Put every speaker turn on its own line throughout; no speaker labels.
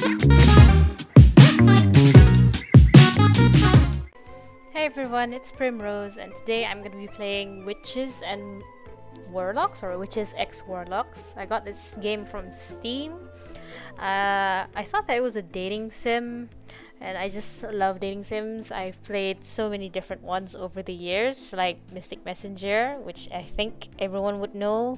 Hey everyone, it's Primrose, and today I'm gonna be playing Witches and Warlocks, or Witches X Warlocks. I got this game from Steam. I thought that it was a dating sim, and I just love dating sims. I've played so many different ones over the years, like Mystic Messenger, which I think everyone would know.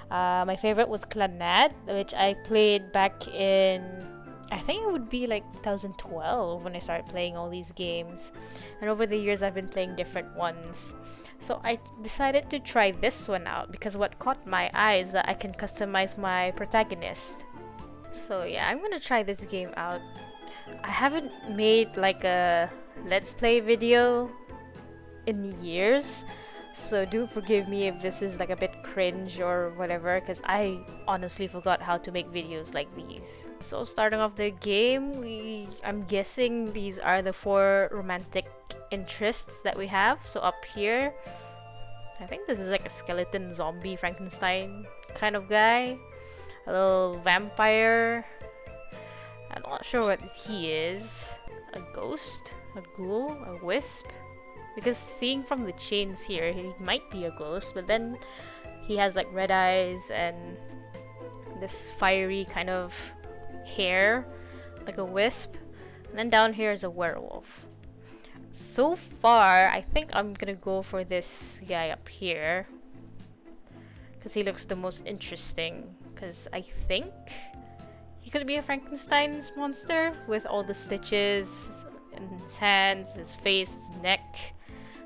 My favorite was Clannad, which I played back in, I think it would be like 2012 when I started playing all these games. And over the years I've been playing different ones. So I decided to try this one out because what caught my eye is that I can customize my protagonist. So yeah, I'm gonna try this game out. I haven't made like a let's play video in years, so do forgive me if this is like a bit cringe or whatever, because I honestly forgot how to make videos like these. So starting off the game, I'm guessing these are the 4 romantic interests that we have. So up here, I think this is like a skeleton zombie Frankenstein kind of guy. A little vampire. I'm not sure what he is. A ghost? A ghoul? A wisp? Because seeing from the chains here, he might be a ghost, but then he has like red eyes and this fiery kind of hair, like a wisp. And then down here is a werewolf. So far, I think I'm gonna go for this guy up here, because he looks the most interesting. Because I think he could be a Frankenstein's monster with all the stitches in his hands, his face, his neck.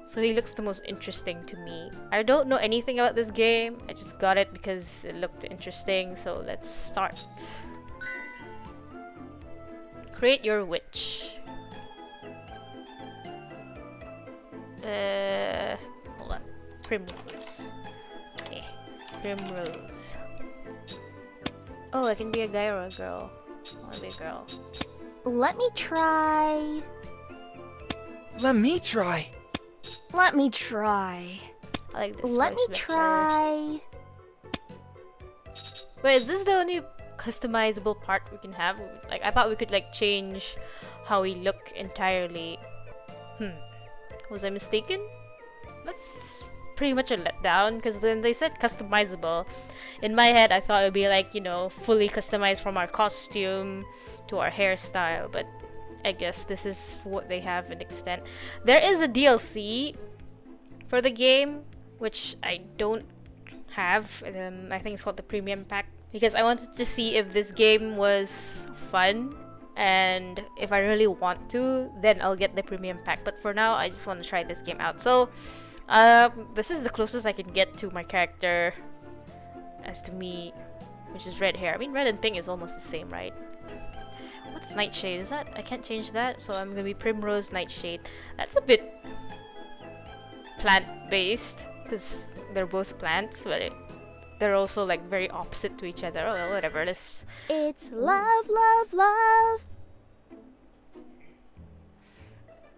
So he looks the most interesting to me. I don't know anything about this game. I just got it because it looked interesting. So let's start. Create your witch. Hold on. Primrose. Okay. Primrose. Oh, I can be a guy or a girl. I wanna be a girl.
Let me try.
Let me try.
Let me try.
I like this.
Let me try.
Wait, is this the only customizable part we can have? Like, I thought we could like change how we look entirely. Was I mistaken? That's pretty much a letdown, because then they said customizable. In my head, I thought it would be like, you know, fully customized from our costume to our hairstyle, but I guess this is what they have in extent. There is a DLC for the game, which I don't have. I think it's called the Premium Pack, because I wanted to see if this game was fun, and if I really want to, then I'll get the Premium Pack. But for now, I just want to try this game out. So, this is the closest I can get to my character as to me, which is red hair. I mean, red and pink is almost the same, right? What's Nightshade? Is that? I can't change that, so I'm gonna be Primrose Nightshade. That's a bit plant-based, because they're both plants, but they're also like very opposite to each other. Oh well, whatever. Let's.
It's love, love, love.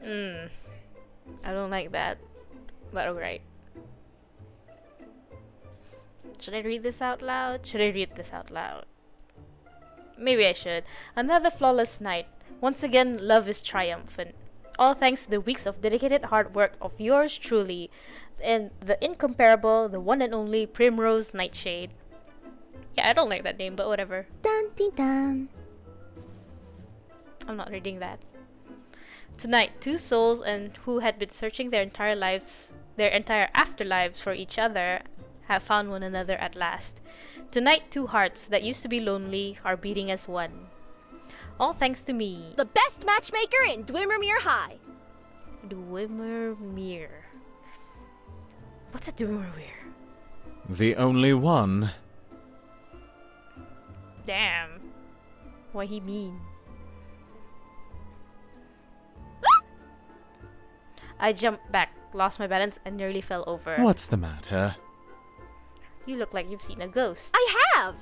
I don't like that, but alright. Should I read this out loud? Should I read this out loud? Maybe I should. Another flawless night. Once again, love is triumphant. All thanks to the weeks of dedicated hard work of yours truly, and the incomparable, the one and only Primrose Nightshade. Yeah, I don't like that name, but whatever.
Dun dun dun.
I'm not reading that. Tonight, 2 souls and who had been searching their entire afterlives for each other have found one another at last. Tonight, 2 hearts that used to be lonely are beating as one. All thanks to me.
The best matchmaker in VMagicMirror High.
VMagicMirror. What's a VMagicMirror?
The only one.
Damn. What he mean? I jumped back, lost my balance, and nearly fell over.
What's the matter?
You look like you've seen a ghost.
I have!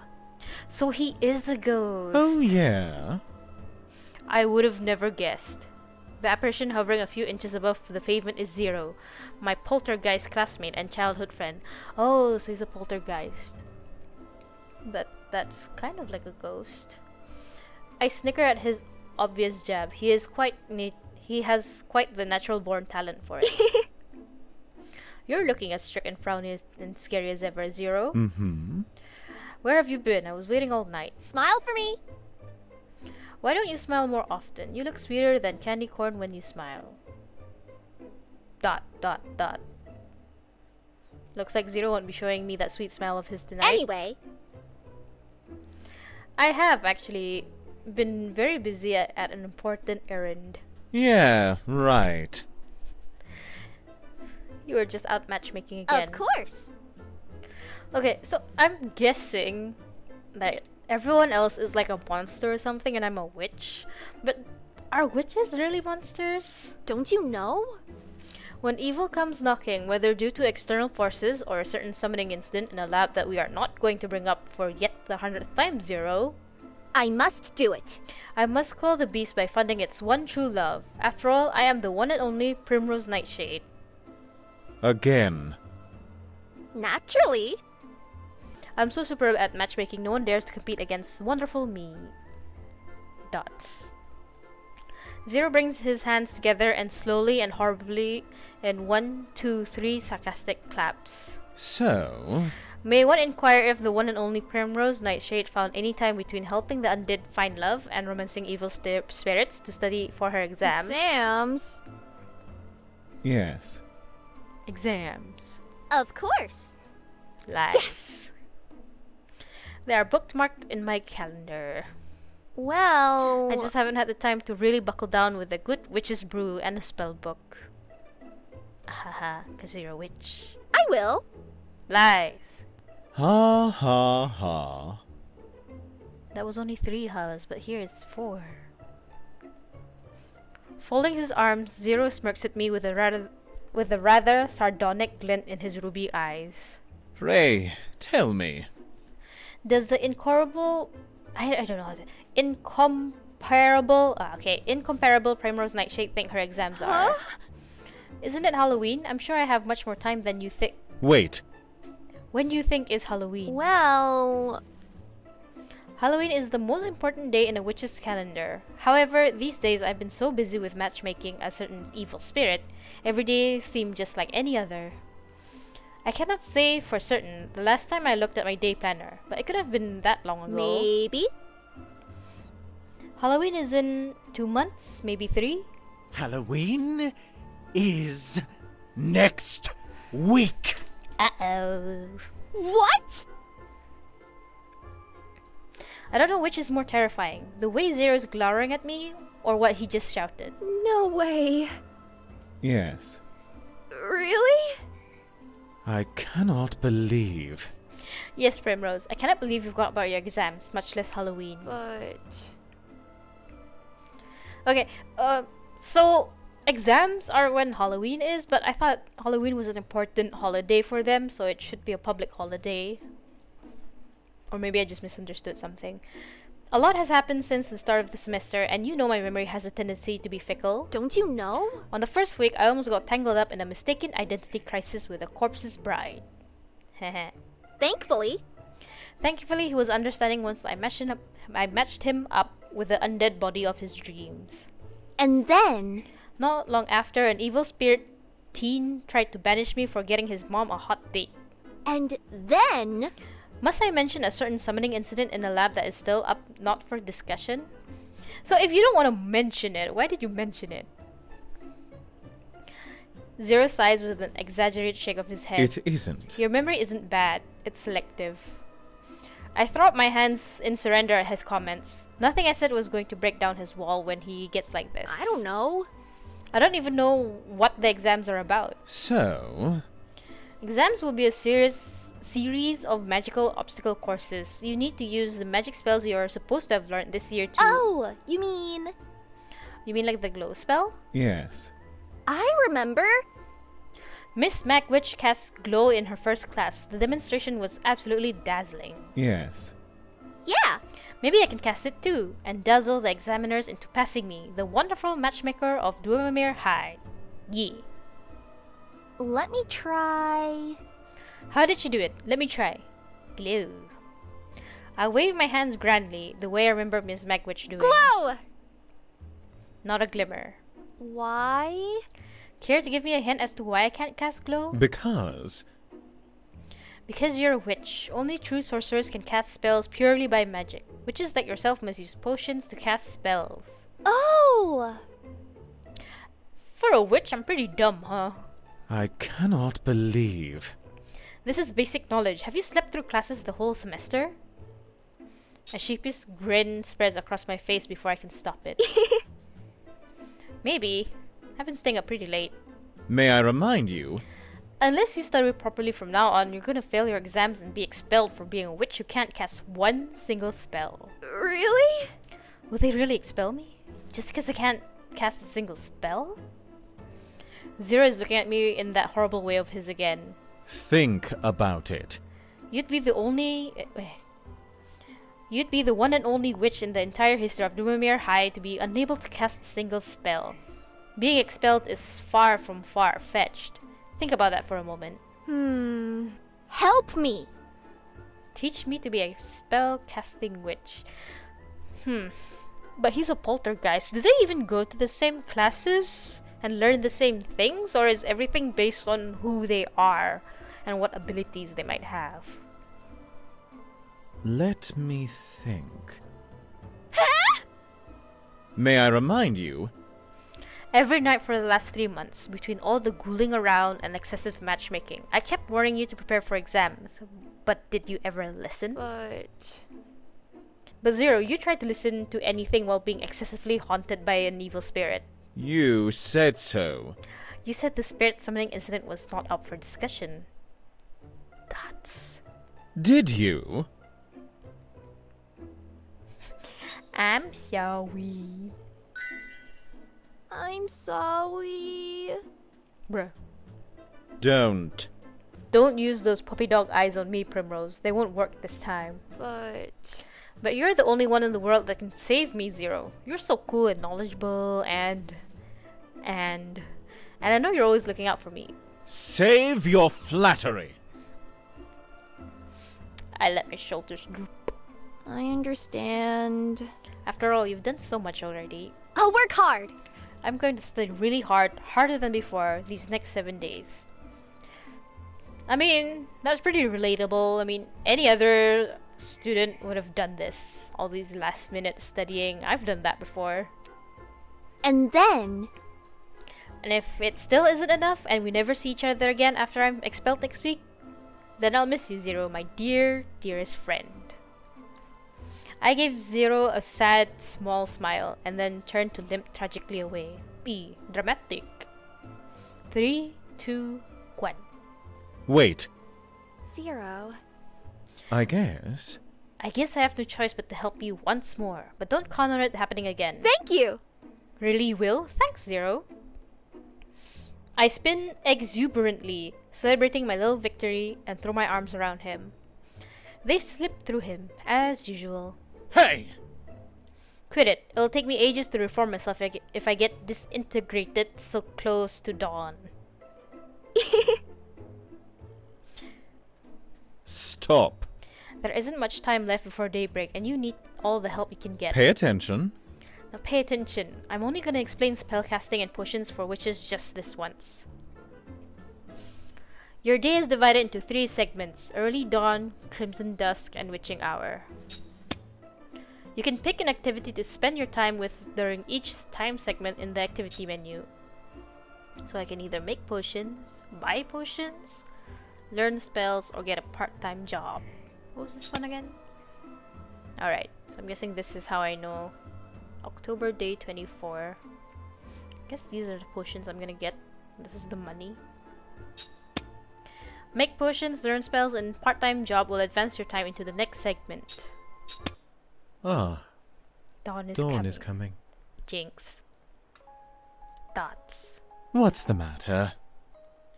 So he is a ghost.
Oh, yeah?
I would have never guessed. The apparition hovering a few inches above the pavement is Zero, my poltergeist classmate and childhood friend. Oh, so he's a poltergeist. But that's kind of like a ghost. I snicker at his obvious jab. He has quite the natural born talent for it. You're looking as strict and frowny and scary as ever, Zero.
Mm-hmm.
Where have you been? I was waiting all night.
Smile for me.
Why don't you smile more often? You look sweeter than candy corn when you smile. ... Looks like Zero won't be showing me that sweet smile of his tonight.
Anyway,
I have actually been very busy at an important errand.
Yeah, right.
You were just out matchmaking again.
of course.
Okay, so I'm guessing that everyone else is like a monster or something and I'm a witch. But are witches really monsters?
Don't you know?
When evil comes knocking, whether due to external forces or a certain summoning incident in a lab that we are not going to bring up for yet the 100th time, Zero,
I must do it.
I must quell the beast by funding its one true love. After all, I am the one and only Primrose Nightshade.
Again.
Naturally.
I'm so superb at matchmaking, no one dares to compete against wonderful me. Dots. Zero brings his hands together and slowly and horribly in 1, 2, 3 sarcastic claps.
So...
May one inquire if the one and only Primrose Nightshade found any time between helping the undead find love and romancing evil spirits to study for her exams?
Exams?
Yes.
Exams.
Of course.
Lies.
Yes!
They are bookmarked in my calendar.
Well...
I just haven't had the time to really buckle down with a good witch's brew and a spell book. Haha, cause you're a witch.
I will.
Lies.
Ha ha ha.
That was only 3 ha's, but here it's 4. Folding his arms, Zero smirks at me with a rather sardonic glint in his ruby eyes.
Pray, tell me.
Does the incomparable Primrose Nightshade think her exams are? Isn't it Halloween? I'm sure I have much more time than you think.
Wait.
When do you think is Halloween?
Well...
Halloween is the most important day in a witch's calendar. However, these days I've been so busy with matchmaking a certain evil spirit, every day seemed just like any other. I cannot say for certain the last time I looked at my day planner, but it could have been that long ago.
Maybe.
Halloween is in 2 months, maybe 3?
Halloween is next week.
Uh-oh.
What?
I don't know which is more terrifying, the way Zero's glowering at me, or what he just shouted.
No way.
Yes.
Really?
I cannot believe.
Yes, Primrose, I cannot believe you've got about your exams, much less Halloween.
But...
Okay, so exams are when Halloween is, but I thought Halloween was an important holiday for them, so it should be a public holiday. Or maybe I just misunderstood something. A lot has happened since the start of the semester, and you know my memory has a tendency to be fickle.
Don't you know?
On the first week, I almost got tangled up in a mistaken identity crisis with a corpse's bride. Heh.
Thankfully.
Thankfully, he was understanding once I matched him up with the undead body of his dreams.
And then...
Not long after, an evil spirit teen tried to banish me for getting his mom a hot date.
And then...
Must I mention a certain summoning incident in the lab that is still up not for discussion? So if you don't want to mention it, why did you mention it? Zero sighs with an exaggerated shake of his head.
It isn't.
Your memory isn't bad, it's selective. I throw up my hands in surrender at his comments. Nothing I said was going to break down his wall when he gets like this.
I don't know.
I don't even know what the exams are about.
So...
Exams will be a series of magical obstacle courses. You need to use the magic spells you are supposed to have learned this year to...
Oh, you mean...
You mean like the glow spell?
Yes.
I remember.
Miss MacWitch cast glow in her first class. The demonstration was absolutely dazzling.
Yes.
Yeah.
Maybe I can cast it too, and dazzle the examiners into passing me, the wonderful matchmaker of Dwemermere High. Yee.
Let me try...
How did you do it? Let me try. Glow. I wave my hands grandly, the way I remember Miss Magwitch doing.
Glow!
Not a glimmer.
Why?
Care to give me a hint as to why I can't cast glow?
Because
Because you're a witch. Only true sorcerers can cast spells purely by magic. Witches like yourself must use potions to cast spells.
Oh!
For a witch, I'm pretty dumb, huh?
I cannot believe.
This is basic knowledge. Have you slept through classes the whole semester? A sheepish grin spreads across my face before I can stop it. Maybe. I've been staying up pretty late.
May I remind you?
Unless you study properly from now on, you're gonna fail your exams and be expelled for being a witch who can't cast one single spell.
Really?
Will they really expel me? Just because I can't cast a single spell? Zero is looking at me in that horrible way of his again.
Think about it.
You'd be the one and only witch in the entire history of Numemere High to be unable to cast a single spell. Being expelled is far from far-fetched. Think about that for a moment.
Help me!
Teach me to be a spell-casting witch. But he's a poltergeist. Do they even go to the same classes and learn the same things? Or is everything based on who they are and what abilities they might have?
Let me think. May I remind you?
Every night for the last 3 months, between all the ghouling around and excessive matchmaking, I kept warning you to prepare for exams. But did you ever listen?
But
Zero, you tried to listen to anything while being excessively haunted by an evil spirit.
You said so.
You said the spirit summoning incident was not up for discussion. That's...
Did you?
I'm sorry.
I'm sorry.
Bruh.
Don't.
Don't use those puppy dog eyes on me, Primrose. They won't work this time.
But
You're the only one in the world that can save me, Zero. You're so cool and knowledgeable and I know you're always looking out for me.
Save your flattery.
I let my shoulders droop.
I understand.
After all, you've done so much already.
I'll work hard.
I'm going to study really hard, harder than before, these next 7 days. I mean, that's pretty relatable. I mean, any other student would have done this. All these last minute studying. I've done that before.
And then
And if it still isn't enough and we never see each other again after I'm expelled next week, then I'll miss you, Zero, my dear, dearest friend. I gave Zero a sad, small smile and then turned to limp tragically away. Be dramatic. 3, 2, 1.
Wait,
Zero.
I guess.
I guess I have no choice but to help you once more, but don't count on it happening again.
Thank you.
Really you will? Thanks, Zero. I spin exuberantly, celebrating my little victory, and throw my arms around him. They slip through him, as usual.
Hey!
Quit it. It'll take me ages to reform myself if I get disintegrated so close to dawn.
Stop.
There isn't much time left before daybreak, and you need all the help you can get.
Pay attention.
Now pay attention. I'm only gonna explain spellcasting and potions for witches just this once. Your day is divided into 3 segments: early dawn, crimson dusk, and witching hour. You can pick an activity to spend your time with during each time segment in the activity menu. So I can either make potions, buy potions, learn spells, or get a part-time job. What was this one again? Alright, so I'm guessing this is how I know. October day 24. I guess these are the potions I'm gonna get. This is the money. Make potions, learn spells, and part-time job will advance your time into the next segment.
Ah,
Dawn is
dawn
coming.
is coming.
Jinx. Dots.
What's the matter?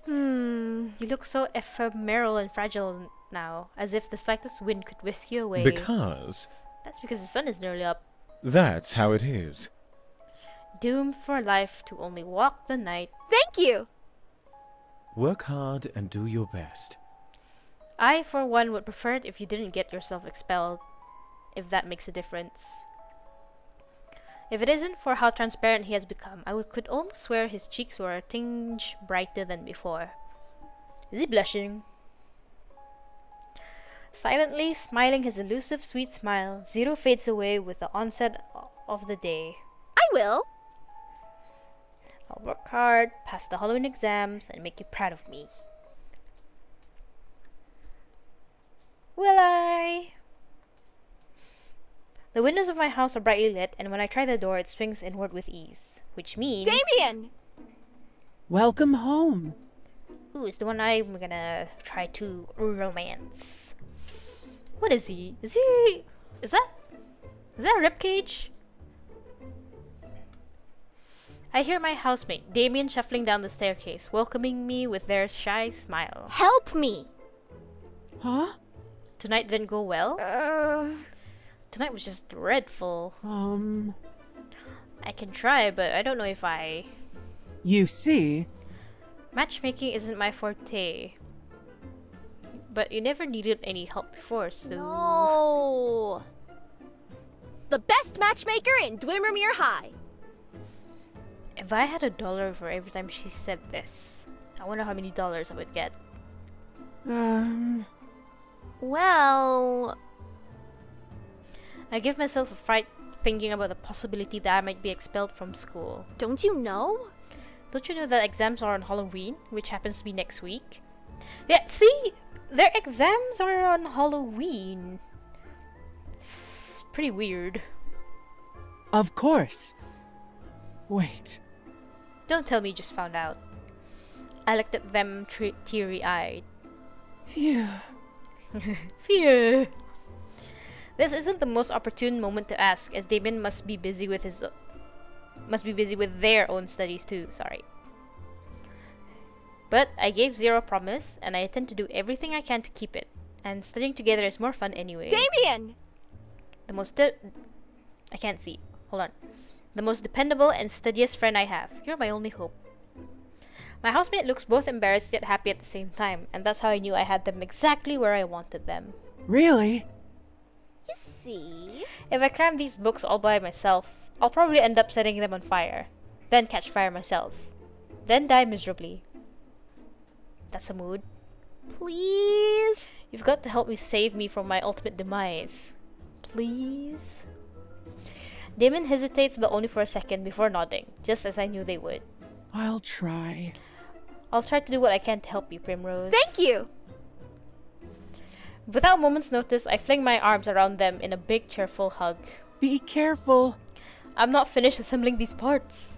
You look so ephemeral and fragile now, as if the slightest wind could whisk you away.
Because
That's because the sun is nearly up.
that's how it is.
Doomed for life to only walk the night.
Thank you.
Work hard and do your best.
I, for one, would prefer it if you didn't get yourself expelled. if that makes a difference. If it isn't for how transparent he has become, could almost swear his cheeks were a tinge brighter than before. Is he blushing? Silently smiling his elusive sweet smile, Zero fades away with the onset of the day.
I will.
I'll work hard, pass the Halloween exams, and make you proud of me. Will I? The windows of my house are brightly lit, and when I try the door, it swings inward with ease. Which means...
Damien!
Welcome home.
Ooh, it's the one I'm gonna try to romance. What is he? Is that a ribcage? I hear my housemate, Damien, shuffling down the staircase, welcoming me with their shy smile.
Help me!
Huh?
Tonight didn't go well? Tonight was just dreadful. I can try, but I don't know if I...
You see?
Matchmaking isn't my forte. But you never needed any help before, so...
No! The best matchmaker in VMagicMirror High!
If I had $1 for every time she said this, I wonder how many dollars I would get.
Well...
I give myself a fright thinking about the possibility that I might be expelled from school.
Don't you know?
Don't you know that exams are on Halloween, which happens to be next week? Yeah, see? Their exams are on Halloween. It's pretty weird.
Of course. Wait.
Don't tell me you just found out. I looked at them teary-eyed.
Phew.
Phew. This isn't the most opportune moment to ask, as Damien must be busy with their own studies too. Sorry. But I gave Zero a promise, and I intend to do everything I can to keep it. And studying together is more fun anyway.
Damien!
I can't see. Hold on. The most dependable and studious friend I have. You're my only hope. My housemate looks both embarrassed yet happy at the same time, and that's how I knew I had them exactly where I wanted them.
Really?
You see?
If I cram these books all by myself, I'll probably end up setting them on fire, then catch fire myself, then die miserably. That's a mood.
Please?
You've got to help me save me from my ultimate demise. Please? Damon hesitates but only for a second before nodding, just as I knew they would.
I'll try.
I'll try to do what I can to help you, Primrose.
Thank you!
Without a moment's notice, I fling my arms around them in a big, cheerful hug.
Be careful.
I'm not finished assembling these parts.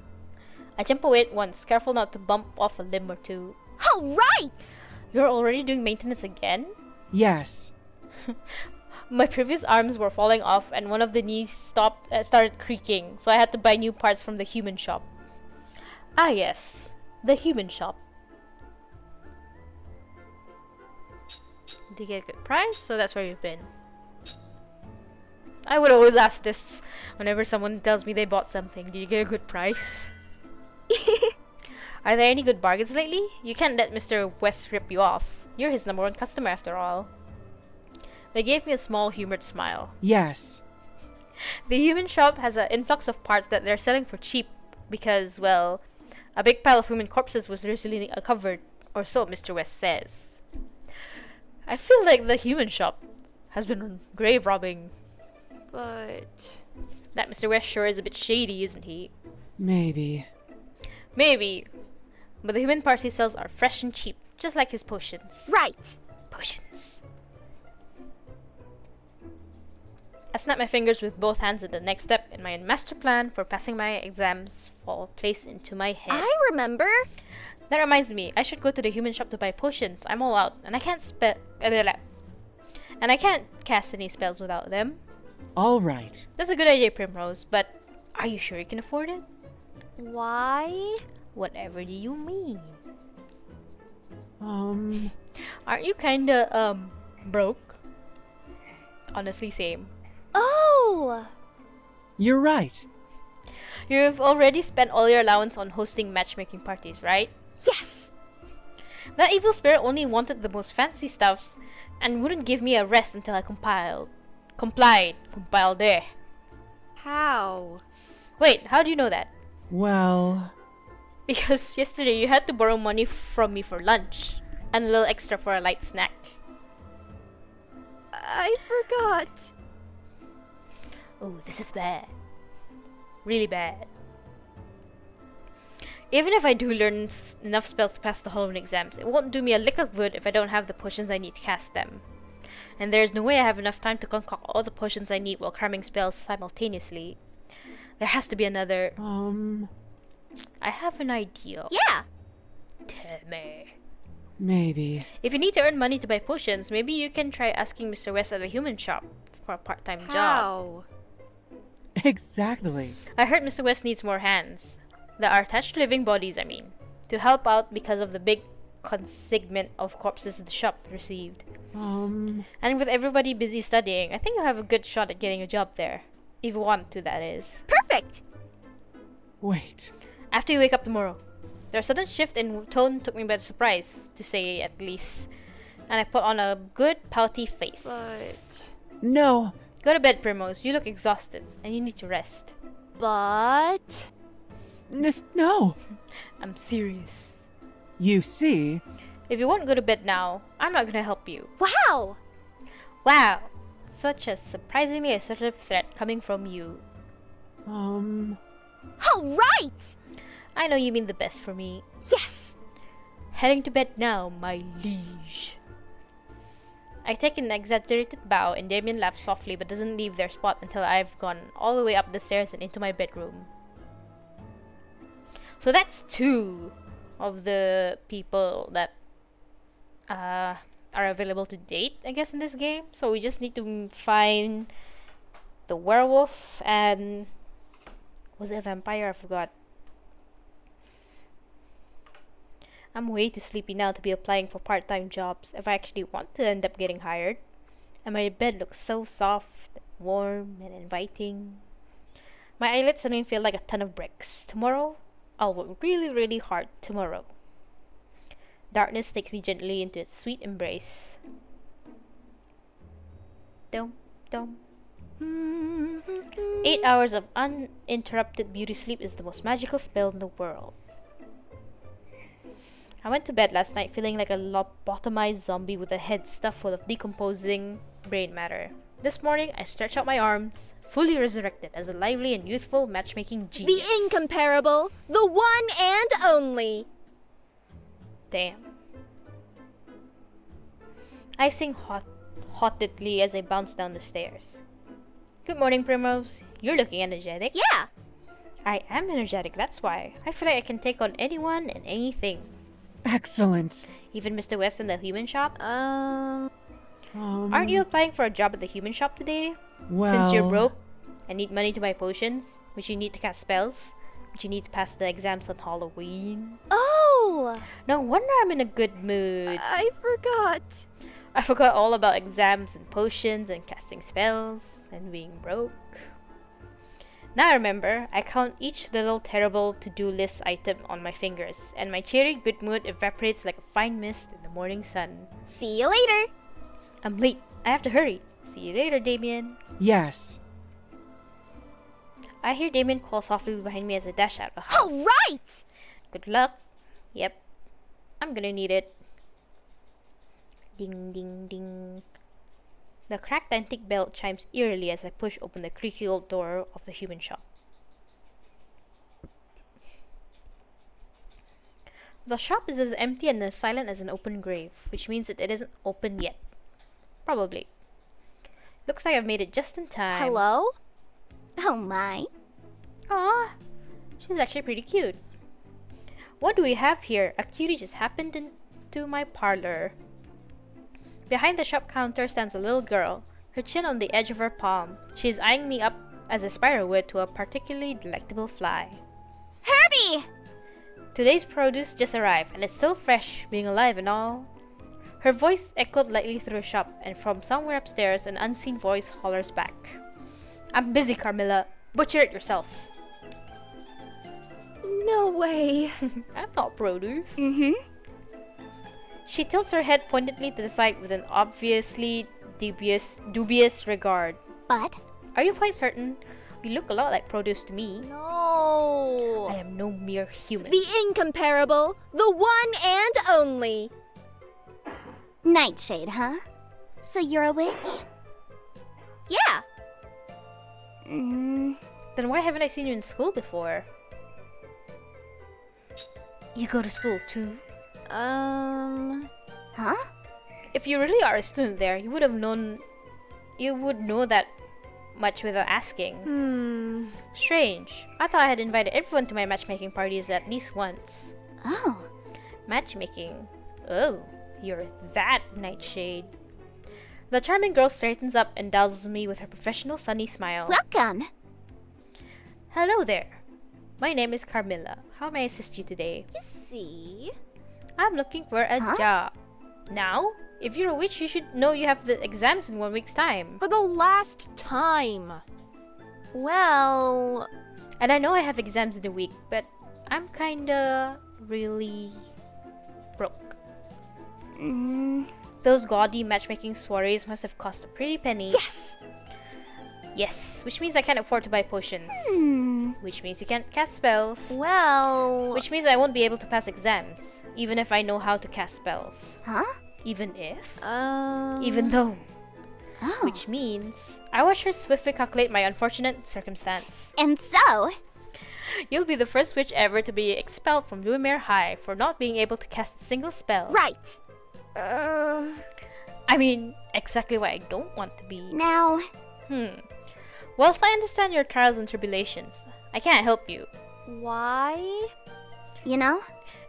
I jump away at once, careful not to bump off a limb or two.
All right!
You're already doing maintenance again?
Yes.
My previous arms were falling off and one of the knees started creaking, so I had to buy new parts from the human shop. Ah yes, the human shop. Did you get a good price? So that's where you've been. I would always ask this whenever someone tells me they bought something. Did you get a good price? Are there any good bargains lately? You can't let Mr. West rip you off. You're his #1 customer after all. They gave me a small humored smile.
Yes.
The human shop has an influx of parts that they're selling for cheap because, well, a big pile of human corpses was recently uncovered, or so Mr. West says. I feel like the human shop has been grave robbing.
But...
That Mr. West sure is a bit shady, isn't he?
Maybe.
Maybe. But the human parts he sells are fresh and cheap, just like his potions.
Right!
Potions. I snap my fingers with both hands at the next step in my master plan for passing my exams fall place into my head.
I remember!
That reminds me, I should go to the human shop to buy potions. I'm all out, and I can't cast any spells without them.
All right.
That's a good idea, Primrose, but are you sure you can afford it?
Why?
Whatever do you mean?
Aren't
you kinda, broke? Honestly, same.
Oh!
You're right.
You've already spent all your allowance on hosting matchmaking parties, right?
Yes!
That evil spirit only wanted the most fancy stuffs and wouldn't give me a rest until I Complied. Compiled.
How?
Wait, how do you know that?
Well,
Because yesterday you had to borrow money from me for lunch. And a little extra for a light snack.
I forgot.
Oh, this is bad. Really bad. Even if I do learn enough spells to pass the Halloween exams, it won't do me a lick of good if I don't have the potions I need to cast them. And there's no way I have enough time to concoct all the potions I need while cramming spells simultaneously. There has to be another... I have an idea.
Yeah.
Tell me.
maybe.
If you need to earn money to buy potions, maybe you can try asking Mr. West at the human shop for a part-time job.
How?
Exactly.
I heard Mr. West needs more hands. That are attached to living bodies, I mean. To help out because of the big consignment of corpses the shop received. And with everybody busy studying, I think you'll have a good shot at getting a job there. If you want to, that is.
Perfect.
Wait.
After you wake up tomorrow. Their sudden shift in tone took me by surprise, to say at least. And I put on a good pouty face.
But...
No.
Go to bed, Primrose. You look exhausted, and you need to rest.
But...
No.
I'm serious.
You see,
If you won't go to bed now, I'm not gonna help you.
Wow!
Wow! Such a surprisingly assertive threat coming from you.
All right!
I know you mean the best for me.
Yes!
Heading to bed now, my liege. I take an exaggerated bow and Damien laughs softly but doesn't leave their spot until I've gone all the way up the stairs and into my bedroom. So that's 2 of the people that are available to date, I guess, in this game. So we just need to find the werewolf and... was it a vampire? I forgot. I'm way too sleepy now to be applying for part-time jobs if I actually want to end up getting hired. And my bed looks so soft, warm, and inviting. My eyelids suddenly feel like a ton of bricks. Tomorrow, I'll work really, really hard tomorrow. Darkness takes me gently into its sweet embrace. Dum, dum. 8 hours of uninterrupted beauty sleep is the most magical spell in the world. I went to bed last night feeling like a lobotomized zombie with a head stuffed full of decomposing brain matter. This morning, I stretch out my arms, fully resurrected as a lively and youthful matchmaking genius.
The incomparable, the one and only.
Damn. I sing haughtily as I bounce down the stairs. Good morning, Primrose. You're looking energetic.
Yeah.
I am energetic, that's why. I feel like I can take on anyone and anything.
excellent.
Even Mr. West in the human shop. Aren't you applying for a job at the human shop today?
Well,
Since you're broke and need money to buy potions, which you need to cast spells, which you need to pass the exams on Halloween.
Oh!
No wonder I'm in a good mood.
I forgot.
I forgot all about exams and potions and casting spells and being broke. Now I remember, I count each little terrible to-do list item on my fingers, and my cheery good mood evaporates like a fine mist in the morning sun.
See you later.
I'm late. I have to hurry. See you later, Damien.
yes.
I hear Damien call softly behind me as I dash out of the house.
All right!
Good luck. Yep. I'm gonna need it. Ding, ding, ding. The cracked antique bell chimes eerily as I push open the creaky old door of the human shop. The shop is as empty and as silent as an open grave, which means that it isn't open yet. Probably. Looks like I've made it just in time.
Hello?
Oh my.
Aw, she's actually pretty cute. What do we have here? A cutie just happened into my parlor. Behind the shop counter stands a little girl, her chin on the edge of her palm. She is eyeing me up as a spider would to a particularly delectable fly.
Herbie!
Today's produce just arrived, and it's still fresh, being alive and all. Her voice echoed lightly through the shop, and from somewhere upstairs, an unseen voice hollers back. I'm busy, Carmilla. Butcher it yourself.
No way.
I'm not produce.
Mm-hmm.
She tilts her head pointedly to the side with an obviously dubious regard.
But
Are you quite certain? You look a lot like produce to me.
No.
I am no mere human.
The incomparable, the one and only.
Nightshade, huh? So you're a witch?
Yeah.
Then why haven't I seen you in school before? You go to school too?
Huh?
If you really are a student there, you would know that much without asking. Strange. I thought I had invited everyone to my matchmaking parties at least once.
Oh,
Matchmaking? Oh, you're that Nightshade. The charming girl straightens up and dazzles me with her professional sunny smile.
welcome.
Hello there. My name is Carmilla. How may I assist you today?
You see?
I'm looking for a
Huh?
job. Now? If you're a witch, you should know you have the exams in 1 week's time.
For the last time. Well,
And I know I have exams in a week, but I'm kinda really broke. Those gaudy matchmaking soirees must have cost a pretty penny.
yes.
Yes, which means I can't afford to buy potions. Which means you can't cast spells.
Well,
Which means I won't be able to pass exams, even if I know how to cast spells.
Huh?
Even if?
um,
Even though.
Oh.
Which means I watch her swiftly calculate my unfortunate circumstance.
And so,
You'll be the first witch ever to be expelled from Lumiere High for not being able to cast a single spell.
right.
I mean, exactly what I don't want to be.
now,
Whilst I understand your trials and tribulations, I can't help you.
Why?
you know,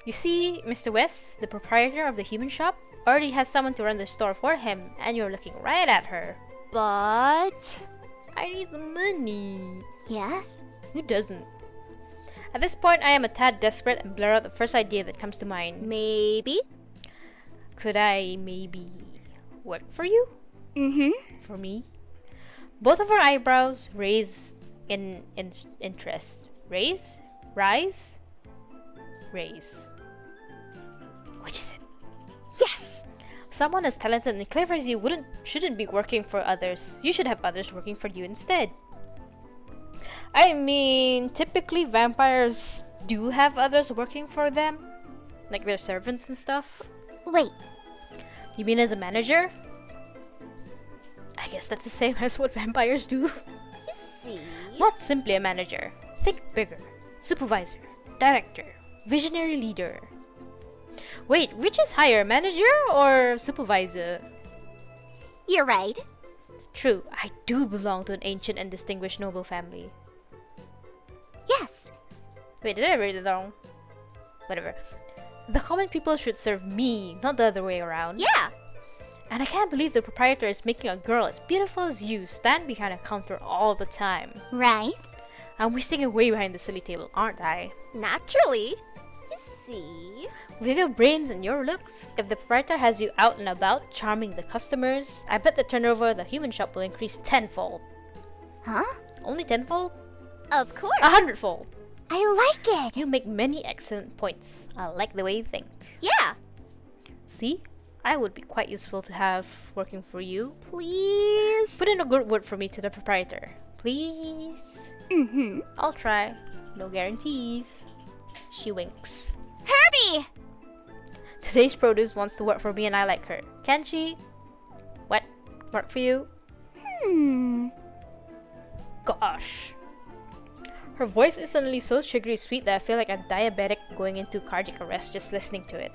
You see, Mr. West, the proprietor of the human shop, already has someone to run the store for him, and you're looking right at her.
But
I need the money.
yes?
Who doesn't? At this point, I am a tad desperate and blur out the first idea that comes to mind.
maybe.
Could I maybe work for you? For me? Both of our eyebrows raise in interest. Raise? Rise? Raise. Which is it?
Yes.
Someone as talented and clever as you shouldn't be working for others. You should have others working for you instead. I mean, typically vampires do have others working for them, like their servants and stuff.
Wait,
You mean as a manager? I guess that's the same as what vampires do.
You see?
Not simply a manager. Think bigger. Supervisor, director, visionary leader. Wait, which is higher, manager or supervisor?
you're right.
True, I do belong to an ancient and distinguished noble family.
Yes.
Wait, did I read it wrong? Whatever. The common people should serve me, not the other way around.
Yeah.
And I can't believe the proprietor is making a girl as beautiful as you stand behind a counter all the time.
Right?
I'm wasting away behind the silly table, aren't I?
Naturally. You see?
With your brains and your looks, if the proprietor has you out and about charming the customers, I bet the turnover of the human shop will increase tenfold.
Huh?
Only tenfold?
Of course.
100-fold.
I like it.
You make many excellent points. I like the way you think.
Yeah.
See? I would be quite useful to have working for you.
Please.
Put in a good word for me to the proprietor. Please? I'll try. No guarantees. She winks.
Herbie!
Today's produce wants to work for me and I like her. Can she? What? Work for you? Gosh. Her voice is suddenly so sugary sweet that I feel like a diabetic going into cardiac arrest just listening to it.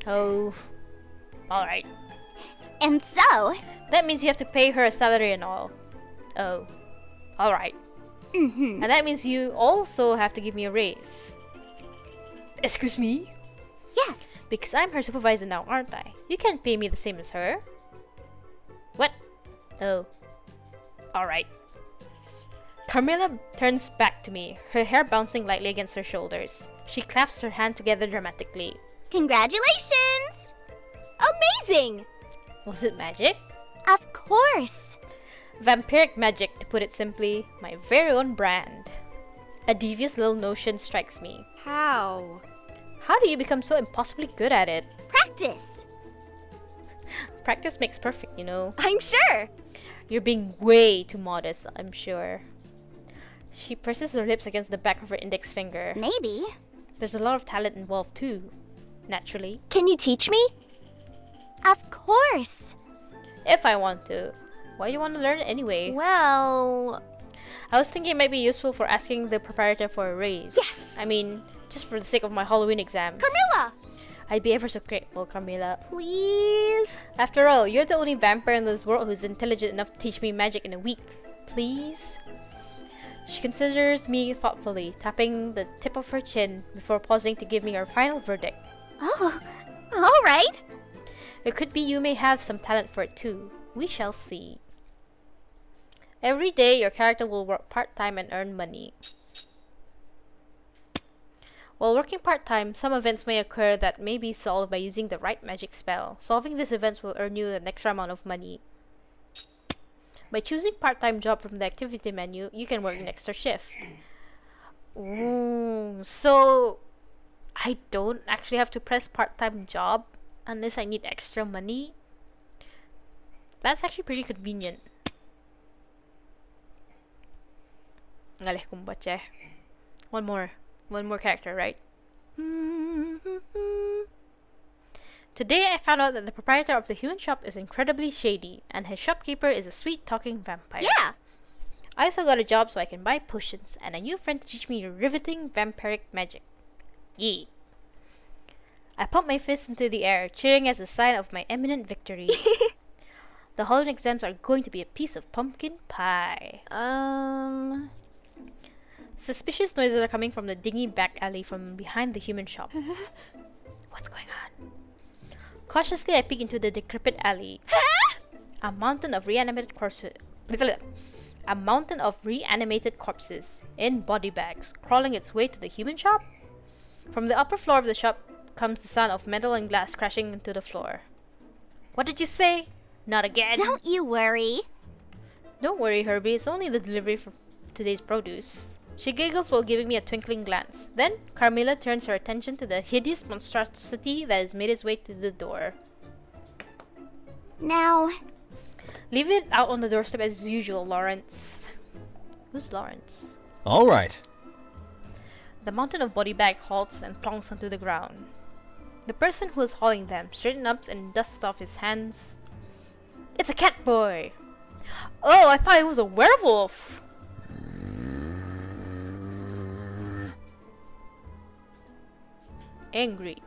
Oh. Alright.
And so,
That means you have to pay her a salary and all. Oh. Alright. And that means you also have to give me a raise. Excuse me?
yes.
Because I'm her supervisor now, aren't I? You can't pay me the same as her. What? Oh. Alright. Carmilla turns back to me, her hair bouncing lightly against her shoulders. She claps her hand together dramatically.
Congratulations!
Amazing.
Was it magic?
Of course.
Vampiric magic, to put it simply, my very own brand. A devious little notion strikes me.
How?
How do you become so impossibly good at it?
Practice.
Practice makes perfect, you know.
I'm sure.
You're being way too modest, I'm sure. She presses her lips against the back of her index finger.
Maybe.
There's a lot of talent involved too, naturally.
Can you teach me?
Of course.
If I want to. Why do you want to learn it anyway?
Well,
I was thinking it might be useful for asking the proprietor for a raise.
yes.
I mean, just for the sake of my Halloween exams.
Camilla,
I'd be ever so grateful, Camila.
please.
After all, you're the only vampire in this world who's intelligent enough to teach me magic in a week. Please? She considers me thoughtfully, tapping the tip of her chin before pausing to give me her final verdict.
Oh, all right.
It could be you may have some talent for it too. We shall see. Every day, your character will work part-time and earn money. While working part-time, some events may occur that may be solved by using the right magic spell. Solving these events will earn you an extra amount of money. By choosing part-time job from the activity menu, you can work an extra shift. Ooh, so I don't actually have to press part-time job unless I need extra money? That's actually pretty convenient. Ngalih kong bache. One more character, right? Today I found out that the proprietor of the human shop is incredibly shady, and his shopkeeper is a sweet-talking vampire.
Yeah.
I also got a job so I can buy potions, and a new friend to teach me riveting vampiric magic. Yee. I pump my fist into the air, cheering as a sign of my imminent victory. The Halloween exams are going to be a piece of pumpkin pie. Suspicious noises are coming from the dingy back alley from behind the human shop. What's going on? Cautiously, I peek into the decrepit alley. A mountain of reanimated corpses. A mountain of reanimated corpses in body bags, crawling its way to the human shop. From the upper floor of the shop comes the sound of metal and glass crashing into the floor. What did you say? Not again.
Don't you worry.
Don't worry, Herbie. It's only the delivery for today's produce. She giggles while giving me a twinkling glance. Then, Carmilla turns her attention to the hideous monstrosity that has made its way to the door.
Now,
Leave it out on the doorstep as usual, Lawrence. Who's Lawrence?
All right.
The mountain of body bag halts and plonks onto the ground. The person who is hauling them straightens up and dusts off his hands. It's a cat boy! Oh, I thought it was a werewolf! Angry.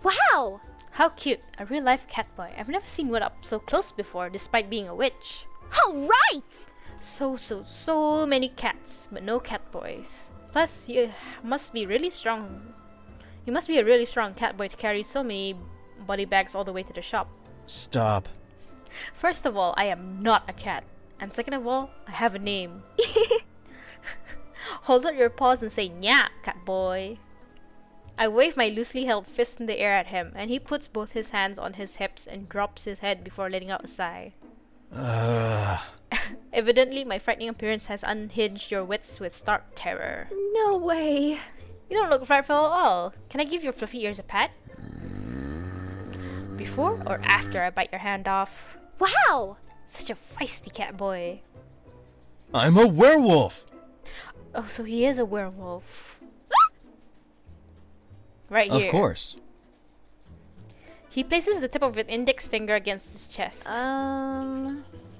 Wow.
How cute, a real-life cat boy. I've never seen one up so close before, despite being a witch.
All right.
So many cats, but no cat boys. Plus, you must be really strong. You must be a really strong cat boy to carry so many body bags all the way to the shop.
Stop.
First of all, I am not a cat. And second of all, I have a name. Hold out your paws and say, "Nya, cat boy." I wave my loosely held fist in the air at him, and he puts both his hands on his hips and drops his head before letting out a sigh. Evidently, my frightening appearance has unhinged your wits with stark terror.
No way.
You don't look frightful at all. Can I give your fluffy ears a pat? Before or after I bite your hand off?
Wow.
Such a feisty cat boy.
I'm a werewolf.
Oh, so he is a werewolf. Right here.
Of course.
He places the tip of his index finger against his chest.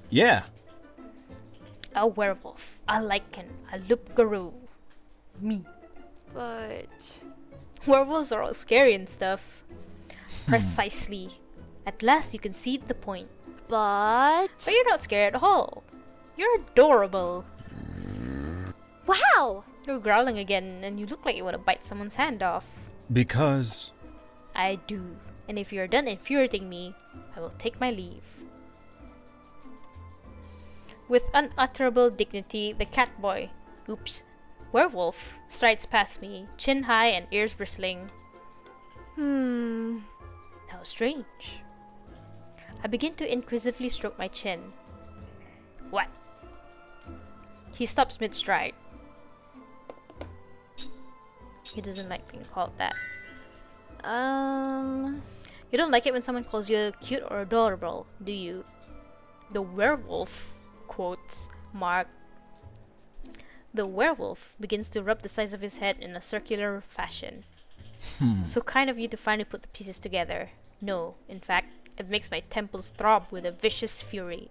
Yeah.
A werewolf, a lichen, a loup-garou. Me.
But
Werewolves are all scary and stuff. Precisely. At last you concede the point. But you're not scared at all. You're adorable.
wow.
You're growling again, and you look like you want to bite someone's hand off.
Because
I do. And if you're done infuriating me, I will take my leave. With unutterable dignity, the cat boy, werewolf, strides past me, chin high and ears bristling. How strange. I begin to inquisitively stroke my chin. What? He stops mid-stride. He doesn't like being called that. You don't like it when someone calls you cute or adorable, do you? The werewolf, quotes Mark. The werewolf begins to rub the sides of his head in a circular fashion. So kind of you to finally put the pieces together. No, in fact, it makes my temples throb with a vicious fury.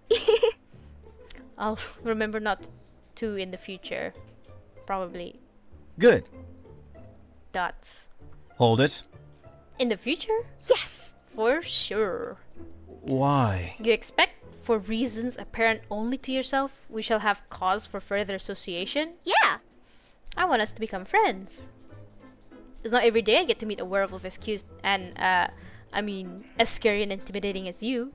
I'll remember not to in the future. Probably.
Good.
Dots.
Hold it.
In the future?
Yes.
For sure.
Why?
You expect, for reasons apparent only to yourself, we shall have cause for further association?
Yeah.
I want us to become friends. It's not every day I get to meet a werewolf as cute and, as scary and intimidating as you.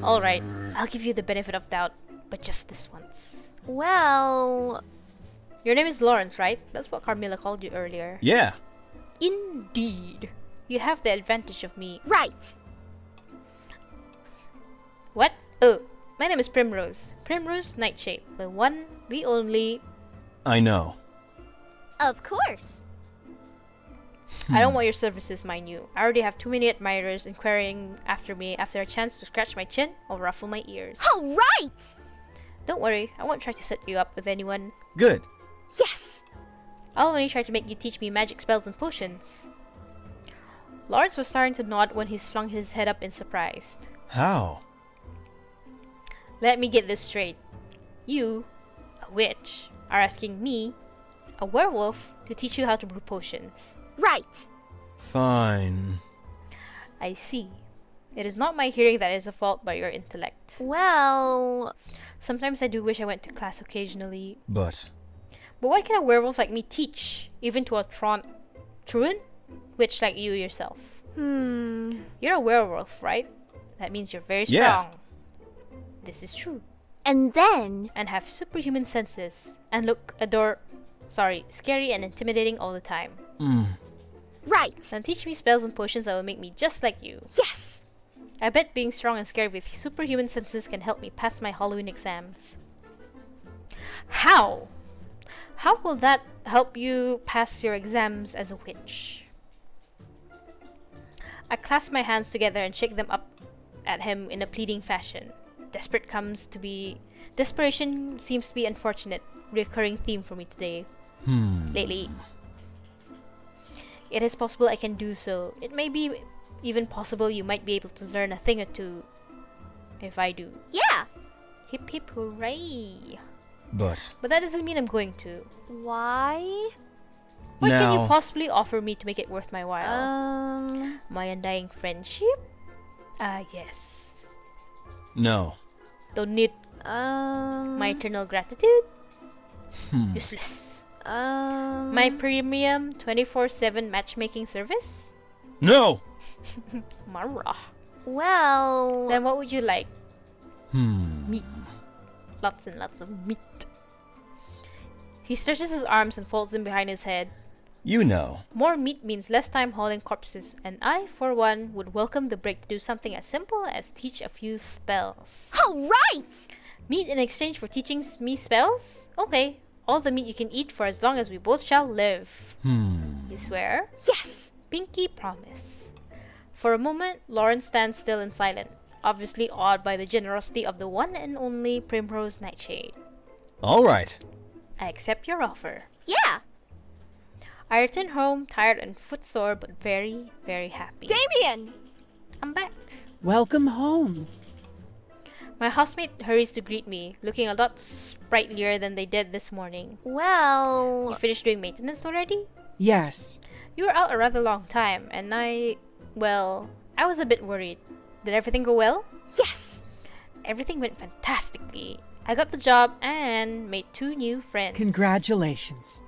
Alright, I'll give you the benefit of doubt, but just this once.
Well,
Your name is Lawrence, right? That's what Carmilla called you earlier.
Yeah.
Indeed. You have the advantage of me.
right.
What? Oh, my name is Primrose. Primrose Nightshade. The one, the only.
I know.
Of course.
I don't want your services, mind you. I already have too many admirers inquiring after me after a chance to scratch my chin or ruffle my ears.
All right.
Don't worry, I won't try to set you up with anyone.
Good.
Yes.
I'll only try to make you teach me magic spells and potions. Lawrence was starting to nod when he flung his head up in surprise.
How?
Let me get this straight. You, a witch, are asking me, a werewolf, to teach you how to brew potions.
Right.
Fine.
I see. It is not my hearing that is a fault, but your intellect.
Well,
Sometimes I do wish I went to class occasionally.
But
But what can a werewolf like me teach, even to a truant witch like you yourself? You're a werewolf, right? That means you're very
Yeah.
strong. This is true.
and then,
And have superhuman senses. And look scary and intimidating all the time.
right.
Now teach me spells and potions that will make me just like you.
Yes.
I bet being strong and scary with superhuman senses can help me pass my Halloween exams. How? How will that help you pass your exams as a witch? I clasp my hands together and shake them up at him in a pleading fashion. Desperation seems to be an unfortunate, recurring theme for me today. Lately. It is possible I can do so. It may be even possible you might be able to learn a thing or two if I do.
Yeah.
Hip hip hooray!
But
But that doesn't mean I'm going to.
Why?
What can you
now
possibly offer me to make it worth my while? My undying friendship? Ah, yes.
no.
Don't need my eternal gratitude? Useless. My premium 24/7 matchmaking service?
No.
Marah.
Well,
Then what would you like? Meat. Lots and lots of meat. He stretches his arms and folds them behind his head.
You know.
More meat means less time hauling corpses, and I, for one, would welcome the break to do something as simple as teach a few spells.
all right.
Meat in exchange for teaching me spells? Okay, all the meat you can eat for as long as we both shall live. You swear?
Yes.
Pinky promise. For a moment, Lawrence stands still and silent, obviously awed by the generosity of the one and only Primrose Nightshade.
All right.
I accept your offer.
Yeah.
I return home, tired and footsore, but very, very happy.
Damien!
I'm back.
Welcome home.
My housemate hurries to greet me, looking a lot sprightlier than they did this morning. You
Well,
finished doing maintenance already?
Yes.
You were out a rather long time, and I was a bit worried. Did everything go well?
yes.
Everything went fantastically. I got the job and made 2 new friends.
Congratulations.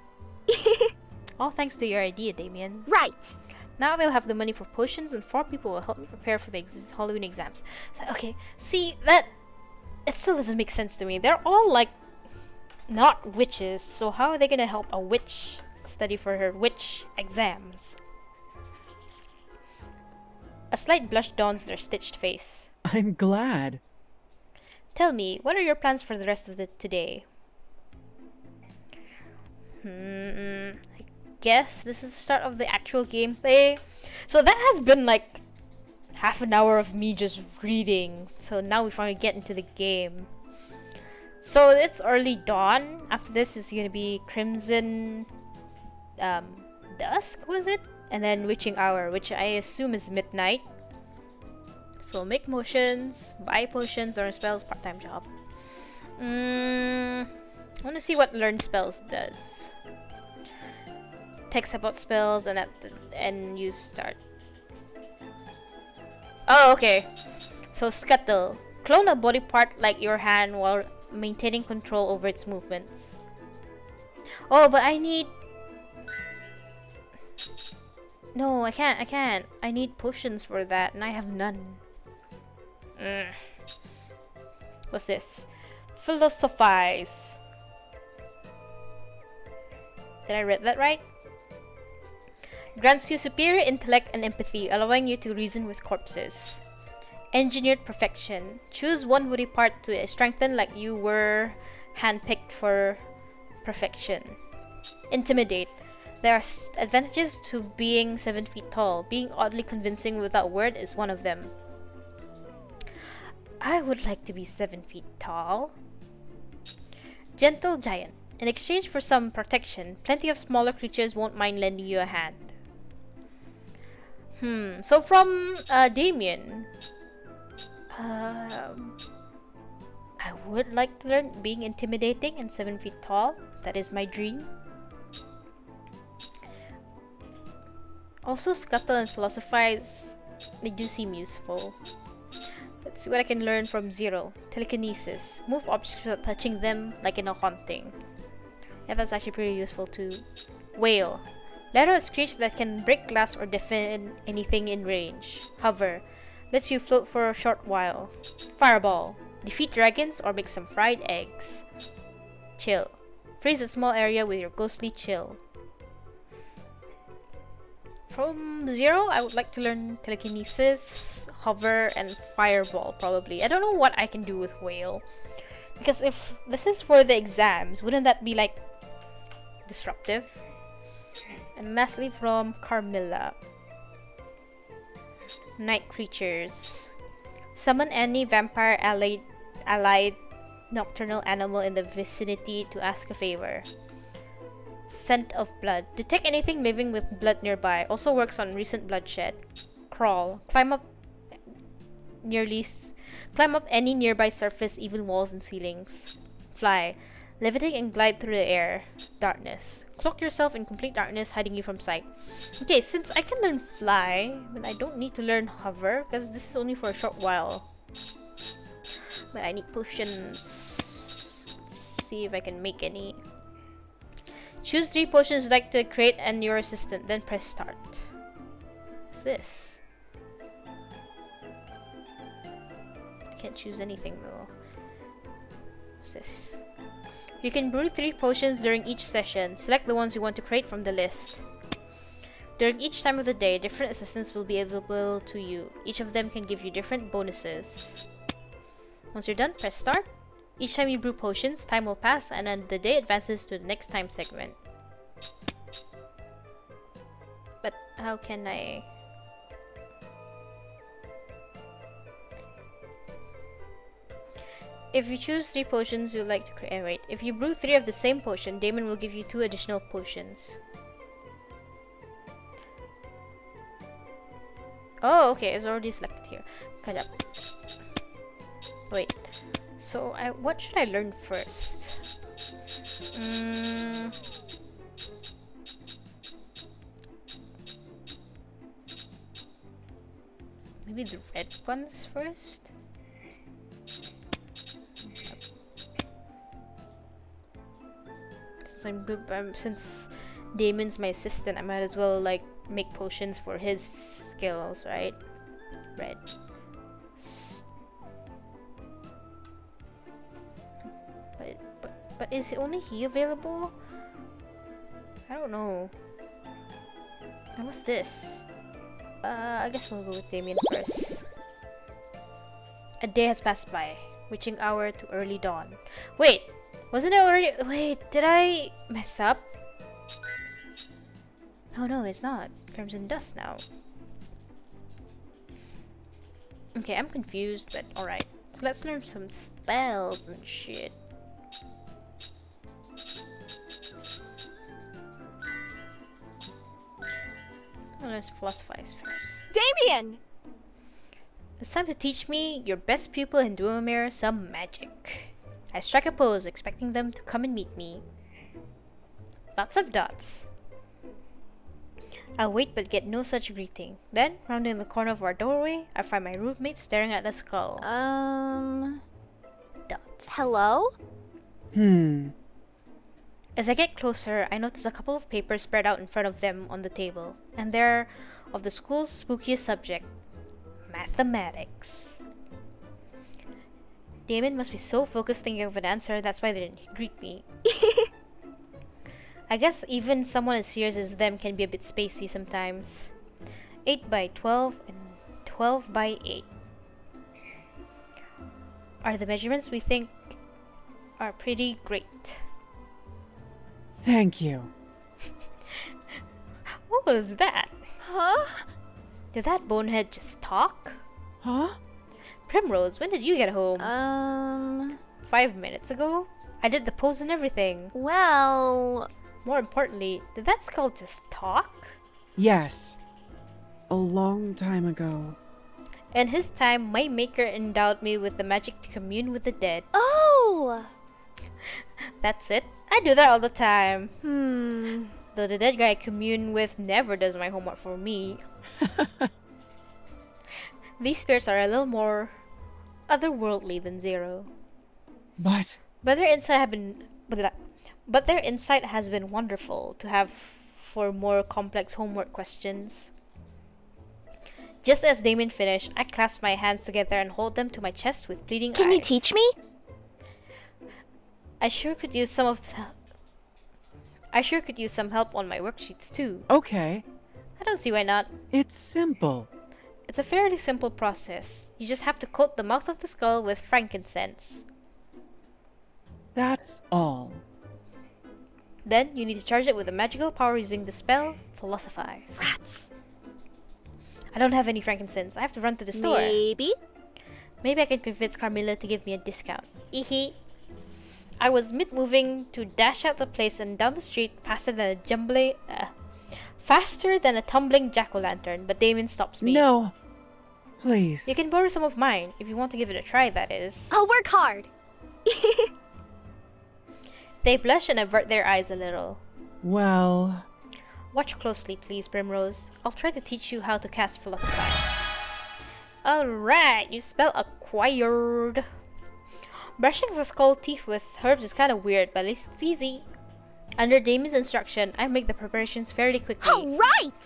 All thanks to your idea, Damien.
Right.
Now we'll have the money for potions, and 4 people will help me prepare for the Halloween exams. Okay, see, it still doesn't make sense to me. They're all, not witches, so how are they gonna help a witch study for her witch exams? A slight blush dawns their stitched face.
I'm glad.
Tell me, what are your plans for the rest of today? guess this is the start of the actual gameplay. So that has been like half an hour of me just reading. So now we finally get into the game. So it's early dawn. After this is gonna be Crimson Dusk, was it? And then Witching Hour, which I assume is midnight. So make motions, buy potions, learn spells, part-time job. I want to see what learn spells does. Text about spells and use start. Oh, okay. So Scuttle. Clone a body part like your hand while maintaining control over its movements. Oh, but I need... No, I can't. I need potions for that, and I have none. What's this? Philosophize. Did I read that right? Grants you superior intellect and empathy, allowing you to reason with corpses. Engineered perfection. Choose one body part to strengthen like you were handpicked for perfection. Intimidate. There are advantages to being 7 feet tall. Being oddly convincing without word is one of them. I would like to be 7 feet tall. Gentle Giant. In exchange for some protection, plenty of smaller creatures won't mind lending you a hand. So from Damien, I would like to learn being intimidating and 7 feet tall. That is my dream. Also, Scuttle and Philosophize, they do seem useful. Let's see what I can learn from Zero. Telekinesis. Move objects without touching them, like in a haunting. Yeah, that's actually pretty useful too. Whale. Let out a screech that can break glass or deafen anything in range. Hover. Lets you float for a short while. Fireball. Defeat dragons or make some fried eggs. Chill. Freeze a small area with your ghostly chill. From Zero, I would like to learn Telekinesis, Hover, and Fireball, probably. I don't know what I can do with Whale. Because if this is for the exams, wouldn't that be, like, disruptive? And lastly, from Carmilla. Night Creatures. Summon any vampire allied nocturnal animal in the vicinity to ask a favor. Scent of blood. Detect anything living with blood nearby. Also works on recent bloodshed. Crawl. Climb up any nearby surface, even walls and ceilings. Fly. Levitate and glide through the air. Darkness. Cloak yourself in complete darkness, hiding you from sight. Okay, since I can learn fly, then I don't need to learn hover, because this is only for a short while. But I need potions. Let's see if I can make any. Choose 3 potions you'd like to create and your assistant, then press start. What's this? I can't choose anything though. What's this? You can brew 3 potions during each session. Select the ones you want to create from the list. During each time of the day, different assistants will be available to you. Each of them can give you different bonuses. Once you're done, press start. Each time you brew potions, time will pass and then the day advances to the next time segment. But how can I... If you choose 3 potions you'd like to create... wait. If you brew 3 of the same potion, Damon will give you 2 additional potions. Oh, okay. It's already selected here. Kajap. Wait. So, what should I learn first? Maybe the red ones first? Since Damon's my assistant, I might as well like make potions for his skills, right? Red. But is only he available? I don't know. And what's this? I guess we'll go with Damien first. A day has passed by. Witching hour to early dawn. Wait! Wasn't it already- wait, did I mess up? Oh no, it's not. Crimson Dust now. Okay, I'm confused, but alright. So let's learn some spells and shit. Oh, let's philosophize first.
Damien!
It's time to teach me, your best pupil in VMagicMirror, some magic. I strike a pose, expecting them to come and meet me. Lots of dots. I wait but get no such greeting. Then, rounding the corner of our doorway, I find my roommate staring at the skull. Dots.
Hello?
As I get closer, I notice a couple of papers spread out in front of them on the table, and they're of the school's spookiest subject, mathematics. Damon must be so focused thinking of an answer, that's why they didn't greet me. I guess even someone as serious as them can be a bit spacey sometimes. 8 by 12 and 12 by 8. Are the measurements we think are pretty great.
Thank you.
What was that?
Huh?
Did that bonehead just talk?
Huh?
Primrose, when did you get home? 5 minutes ago? I did the pose and everything.
Well,
More importantly, did that skull just talk?
Yes. A long time ago.
In his time, my maker endowed me with the magic to commune with the dead.
Oh!
That's it. I do that all the time.
Hmm.
Though the dead guy I commune with never does my homework for me. These spirits are a little more otherworldly than Zero.
But
But their insight has been wonderful to have for more complex homework questions. Just as Damien finished, I clasp my hands together and hold them to my chest with pleading eyes.
can you teach me?
I sure could use some help on my worksheets too.
okay.
I don't see why not.
It's simple.
It's a fairly simple process. You just have to coat the mouth of the skull with frankincense.
That's all.
Then you need to charge it with a magical power using the spell Philosophize.
Rats.
I don't have any frankincense. I have to run to the store.
Maybe?
Maybe I can convince Carmilla to give me a discount. Eehee. I was mid-moving to dash out the place and down the street faster than a tumbling jack-o'-lantern, but Damien stops me.
No. Please.
You can borrow some of mine, if you want to give it a try, that is.
I'll work hard.
They blush and avert their eyes a little.
Well,
Watch closely, please, Primrose. I'll try to teach you how to cast Philosophize. Alright, you spell acquired. Brushing the skull teeth with herbs is kind of weird, but at least it's easy. Under Damien's instruction, I make the preparations fairly quickly.
All right!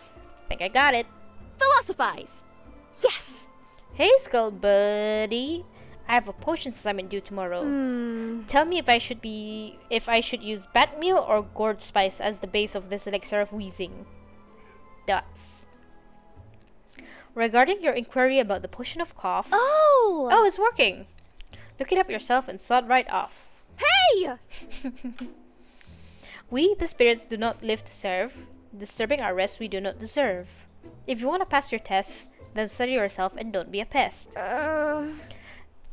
Think I got it.
Philosophize. Yes!
Hey, Skull Buddy. I have a potion assignment due tomorrow. Tell me if I should use bat meal or gourd spice as the base of this elixir of wheezing. Dots. Regarding your inquiry about the potion of cough.
Oh!
Oh, it's working. Look it up yourself and sod right off.
Hey!
We, the spirits, do not live to serve, disturbing our rest we do not deserve. If you want to pass your tests, then study yourself and don't be a pest.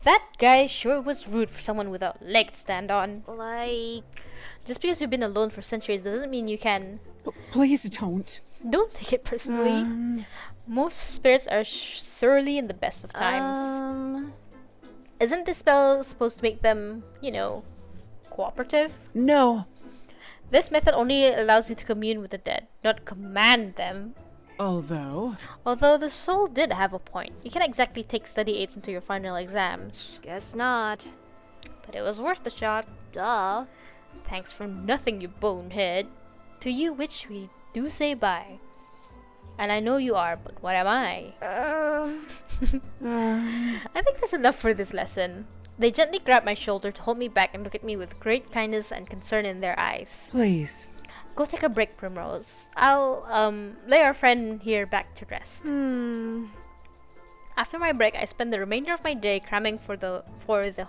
That guy sure was rude for someone without a leg to stand on.
Like...
Just because you've been alone for centuries doesn't mean you can.
please don't.
Don't take it personally. Most spirits are surly in the best of times. Isn't this spell supposed to make them, cooperative?
No.
This method only allows you to commune with the dead, not command them.
Although
Although the soul did have a point. You can't exactly take study aids into your final exams.
Guess not.
But it was worth the shot.
Duh.
Thanks for nothing, you bonehead. To you which we do say bye. And I know you are, but what am I? I think that's enough for this lesson. They gently grab my shoulder to hold me back and look at me with great kindness and concern in their eyes.
please.
Go take a break, Primrose. I'll, lay our friend here back to rest. After my break, I spend the remainder of my day cramming for the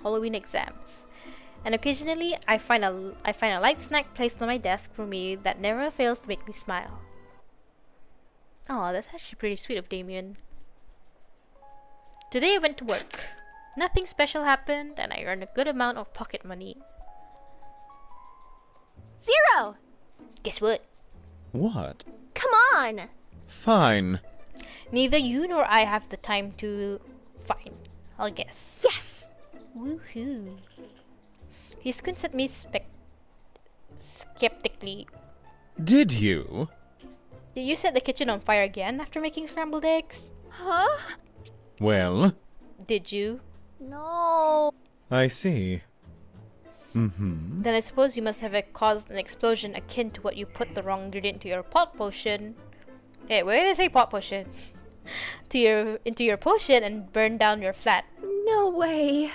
Halloween exams. And occasionally, I find a light snack placed on my desk for me that never fails to make me smile. Oh, that's actually pretty sweet of Damien. Today I went to work. Nothing special happened, and I earned a good amount of pocket money.
0!
Guess what?
What?
Come on!
Fine.
Neither you nor I have the time to... Fine, I'll guess.
Yes!
Woohoo. He squints at me skeptically.
Did you?
Did you set the kitchen on fire again after making scrambled eggs?
Huh?
Well,
Did you?
No.
I see. Mm-hmm.
Then I suppose you must have caused an explosion akin to what you put the wrong ingredient to your pot potion. Hey, where did I say pot potion? Into your potion and burn down your flat.
No way.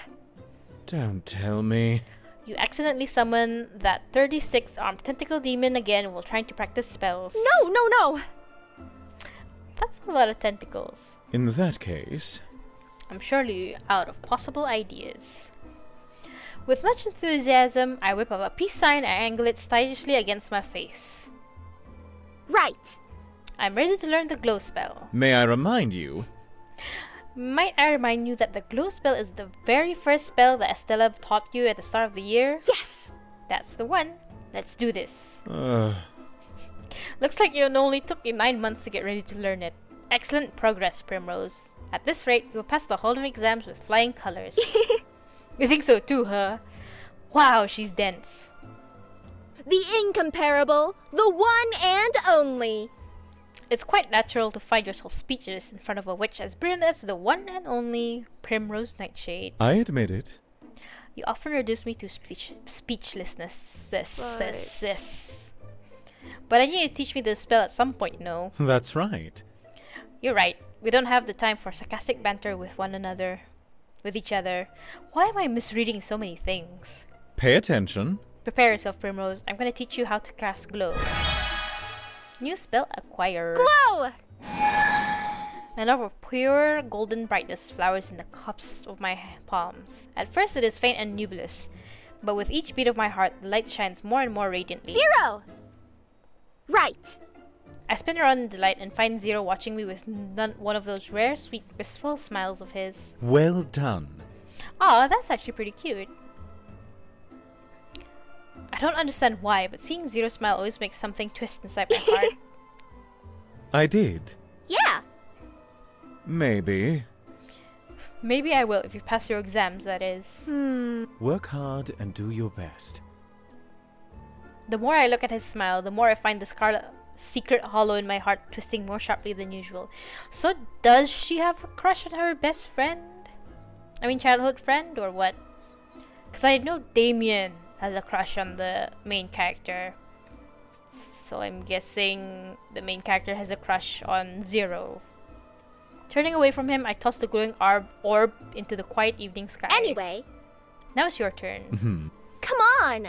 Don't tell me.
You accidentally summon that 36-armed tentacle demon again while trying to practice spells.
No.
That's a lot of tentacles.
In that case...
I'm surely out of possible ideas. With much enthusiasm, I whip up a peace sign and angle it stylishly against my face.
Right.
I'm ready to learn the glow spell.
May I remind you?
Might I remind you that the glow spell is the very first spell that Estella taught you at the start of the year?
Yes.
That's the one. Let's do this.
Uh,
Looks like it only took you 9 months to get ready to learn it. Excellent progress, Primrose. At this rate, you'll pass the whole of exams with flying colors. You think so too, huh? Wow, she's dense.
The incomparable, the one and only.
It's quite natural to find yourself speechless in front of a witch as brilliant as the one and only Primrose Nightshade.
I admit it.
You often reduce me to speechlessness.
Right.
But I knew you'd teach me the spell at some point, no?
That's right.
You're right. We don't have the time for sarcastic banter with each other. Why am I misreading so many things?
Pay attention.
Prepare yourself, Primrose. I'm gonna teach you how to cast glow. New spell acquired.
Glow!
An orb of pure golden brightness flowers in the cups of my palms. At first it is faint and nebulous, but with each beat of my heart, the light shines more and more radiantly.
0! Right.
I spin around in delight and find Zero watching me with one of those rare, sweet, wistful smiles of his.
Well done.
Aw, that's actually pretty cute. I don't understand why, but seeing Zero smile always makes something twist inside my heart.
I did.
Yeah.
Maybe.
Maybe I will if you pass your exams, that is.
Work hard and do your best.
The more I look at his smile, the more I find the scarlet secret hollow in my heart twisting more sharply than usual. So does she have a crush on her best friend? I mean childhood friend, or what? Because I know Damien has a crush on the main character. So I'm guessing the main character has a crush on Zero. Turning away from him, I toss the glowing orb into the quiet evening sky.
Anyway,
Now it's your turn.
come on.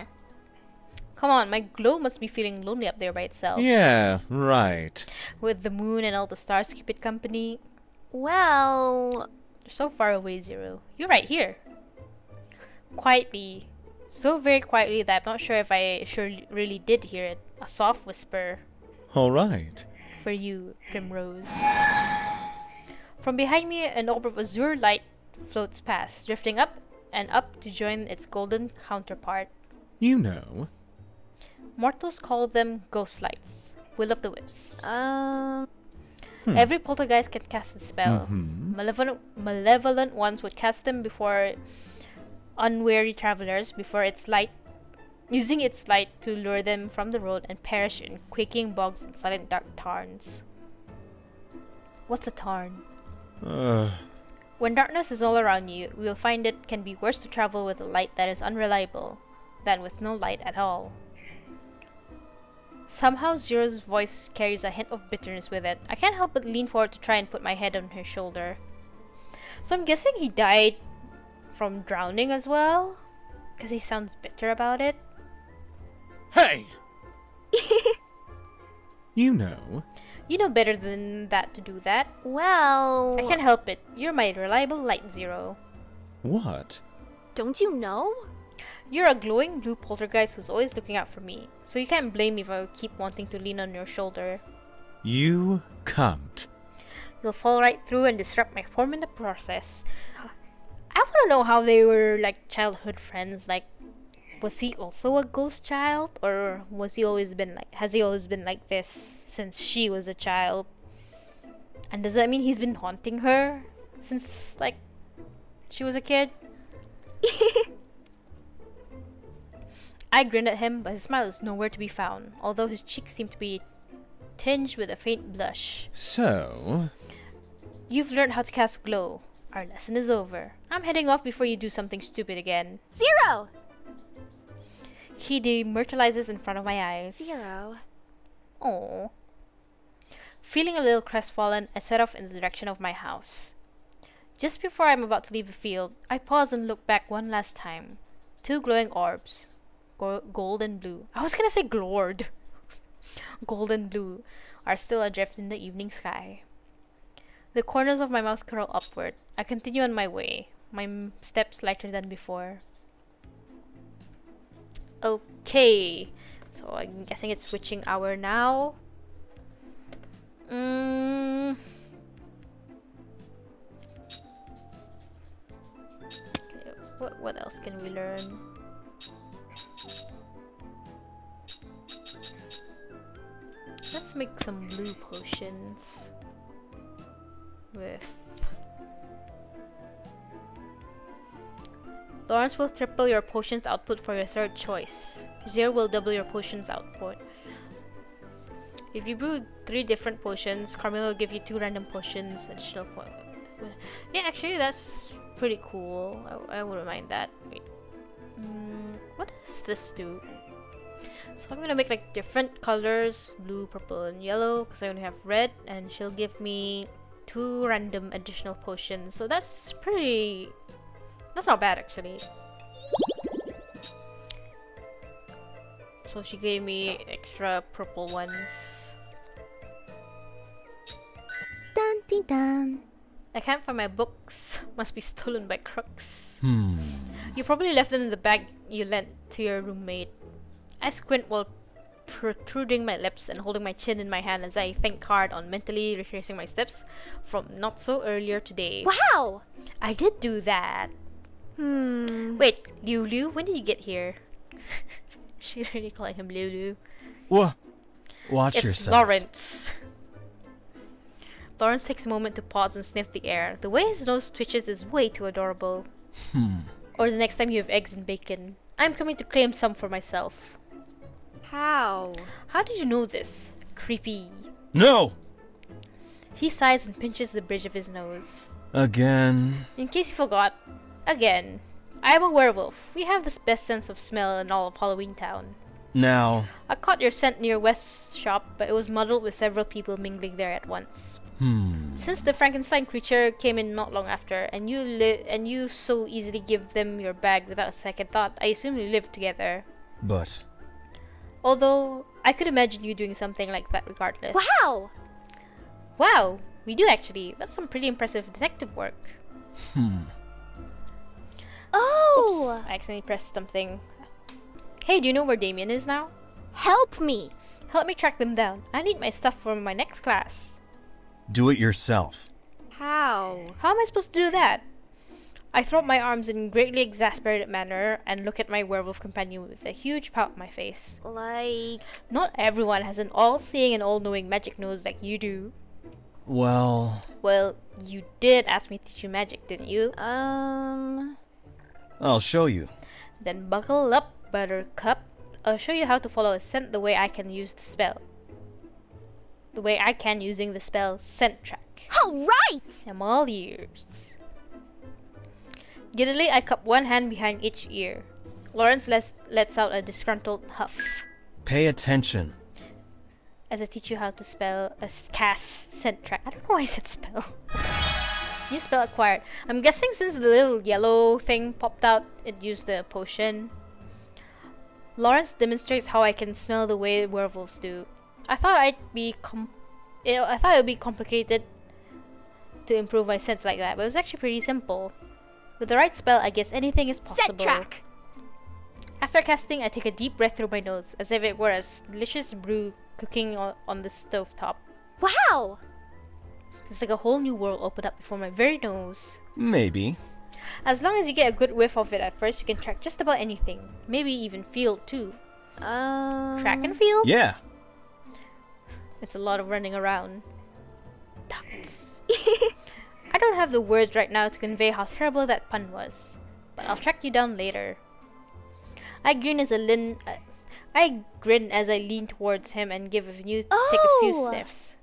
Come on, my glow must be feeling lonely up there by itself.
Yeah, right.
With the moon and all the stars to keep it company.
Well,
You're so far away, Zero. You're right here. Quietly. So very quietly that I'm not sure if I really did hear it. A soft whisper.
All right.
For you, Primrose. From behind me, an orb of azure light floats past, drifting up and up to join its golden counterpart.
You know.
Mortals call them ghost lights, will of the wisps.
Hmm.
Every poltergeist can cast the spell. Malevolent ones would cast them before unwary travelers, using its light to lure them from the road and perish in quaking bogs and silent dark tarns. What's a tarn? When darkness is all around you, you'll find it can be worse to travel with a light that is unreliable than with no light at all. Somehow Zero's voice carries a hint of bitterness with it. I can't help but lean forward to try and put my head on her shoulder. So I'm guessing he died from drowning as well? Because he sounds bitter about it.
Hey! You know.
You know better than that to do that.
well,
I can't help it. You're my reliable light, Zero.
What?
Don't you know?
You're a glowing blue poltergeist who's always looking out for me, so you can't blame me if I keep wanting to lean on your shoulder.
You can't.
You'll fall right through and disrupt my form in the process. I want to know how they were like childhood friends. Like, was he also a ghost child, or has he always been like this since she was a child? And does that mean he's been haunting her since like she was a kid? I grinned at him, but his smile is nowhere to be found, although his cheeks seem to be tinged with a faint blush.
So,
You've learned how to cast glow. Our lesson is over. I'm heading off before you do something stupid again.
0!
He demortalizes in front of my eyes.
0.
Oh. Feeling a little crestfallen, I set off in the direction of my house. Just before I'm about to leave the field, I pause and look back one last time. 2 glowing orbs. Gold and blue. I was gonna say glord. Gold and blue are still adrift in the evening sky. The corners of my mouth curl upward. I continue on my way, my steps lighter than before. Okay, so I'm guessing it's switching hour now. Okay, what else can we learn? Let's make some blue potions with Lawrence will triple your potions output for your third choice. Zero will double your potions output. If you brew 3 different potions, Carmela will give you 2 random potions, additional point. Yeah, actually that's pretty cool. I wouldn't mind that. Wait. What does this do? So I'm gonna make like different colors, blue, purple, and yellow, because I only have red, and she'll give me 2 random additional potions. So that's not bad actually. So she gave me extra purple ones.
Dun dee dun.
I can't find my books. Must be stolen by crooks.
Hmm.
You probably left them in the bag you lent to your roommate. I squint while protruding my lips and holding my chin in my hand as I think hard on mentally retracing my steps from not so earlier today.
Wow!
I did do that. Wait, Lulu, when did you get here? She really calling him Lulu.
Watch
It's
yourself.
Lawrence. Lawrence takes a moment to pause and sniff the air. The way his nose twitches is way too adorable. Or the next time you have eggs and bacon. I'm coming to claim some for myself.
How?
How did you know this? Creepy.
No!
He sighs and pinches the bridge of his nose.
Again.
In case you forgot, again, I am a werewolf. We have the best sense of smell in all of Halloween Town.
Now.
I caught your scent near West's shop, but it was muddled with several people mingling there at once. Since the Frankenstein creature came in not long after, and you so easily give them your bag without a second thought, I assume you live together.
But.
Although, I could imagine you doing something like that regardless.
Wow!
Wow, we do actually. That's some pretty impressive detective work.
Oh!
Oops, I accidentally pressed something. Hey, do you know where Damien is now?
Help me!
Help me track them down. I need my stuff for my next class.
Do it yourself.
How?
How am I supposed to do that? I throw up my arms in a greatly exasperated manner and look at my werewolf companion with a huge pout on my face.
Like...
Not everyone has an all-seeing and all-knowing magic nose like you do.
Well,
You did ask me to teach you magic, didn't you?
I'll show you.
Then buckle up, Buttercup. I'll show you how to follow a scent the way I can use the spell. The way I can using the spell Scent Track.
Alright!
I'm all ears. Giddily, I cup one hand behind each ear. Lawrence lets out a disgruntled huff.
Pay attention.
As I teach you how to cast Scent Track. I don't know why I said spell. New spell acquired. I'm guessing since the little yellow thing popped out, it used the potion. Lawrence demonstrates how I can smell the way werewolves do. I thought it would be complicated to improve my sense like that, but it was actually pretty simple. With the right spell, I guess anything is possible.
Set track!
After casting, I take a deep breath through my nose, as if it were a delicious brew cooking on the stovetop.
Wow!
It's like a whole new world opened up before my very nose.
Maybe.
As long as you get a good whiff of it at first, you can track just about anything. Maybe even field too. Track and field?
Yeah.
It's a lot of running around. Ducks. I don't have the words right now to convey how terrible that pun was, but I'll track you down later. I grin as I lean towards him and take a few sniffs.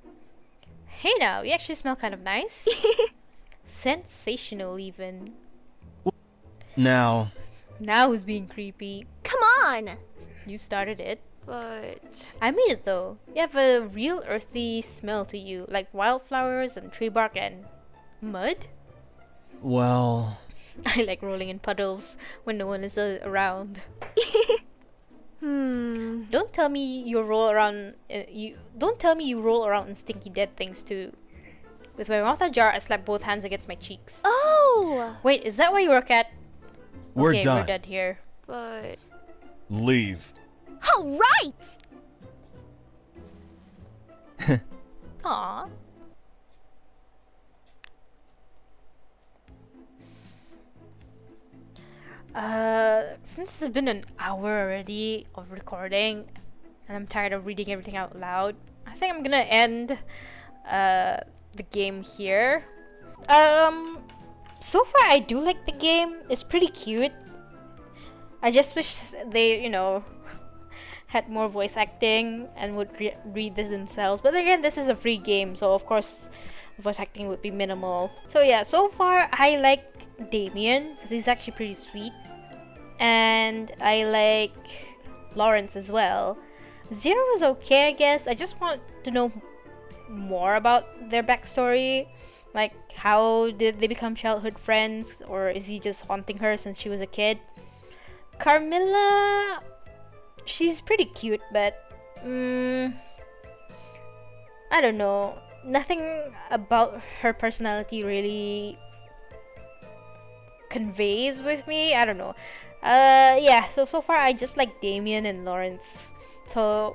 Hey now, you actually smell kind of nice. Sensational even.
Now,
Who's being creepy?
Come on!
You started it.
But
I mean it though. You have a real earthy smell to you, like wildflowers and tree bark and mud.
well,
I like rolling in puddles when no one is around. Don't tell me you roll around. Don't tell me you roll around in stinky dead things too. With my mouth ajar, I slap both hands against my cheeks.
Oh!
Wait, is that why you work at?
we're
Okay,
done.
we're done here.
but
Leave.
All right!
Aww. Since it's been an hour already of recording, and I'm tired of reading everything out loud, I think I'm gonna end the game here. So far I do like the game. It's pretty cute. I just wish they, had more voice acting and would read this themselves. But again, this is a free game, so of course voice acting would be minimal. So yeah, so far I like Damien because he's actually pretty sweet, and I like Lawrence as well. Zero is okay, I guess. I just want to know more about their backstory. Like, how did they become childhood friends, or is he just haunting her since she was a kid? Carmilla, she's pretty cute, but I don't know. Nothing about her personality really conveys with me. I don't know. Yeah, so far I just like Damien and Lawrence. So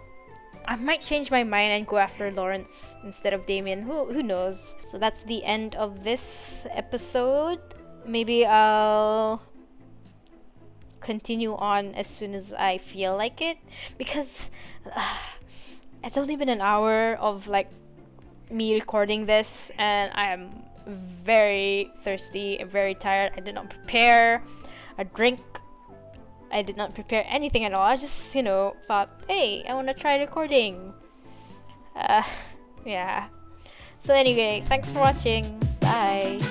I might change my mind and go after Lawrence instead of Damien. Who knows? So that's the end of this episode. Maybe I'll continue on as soon as I feel like it, because it's only been an hour of like me recording this, and I am very thirsty and very tired. I did not prepare a drink. I did not prepare anything at all. I just, thought, hey, I want to try recording. Yeah. So anyway, thanks for watching. Bye.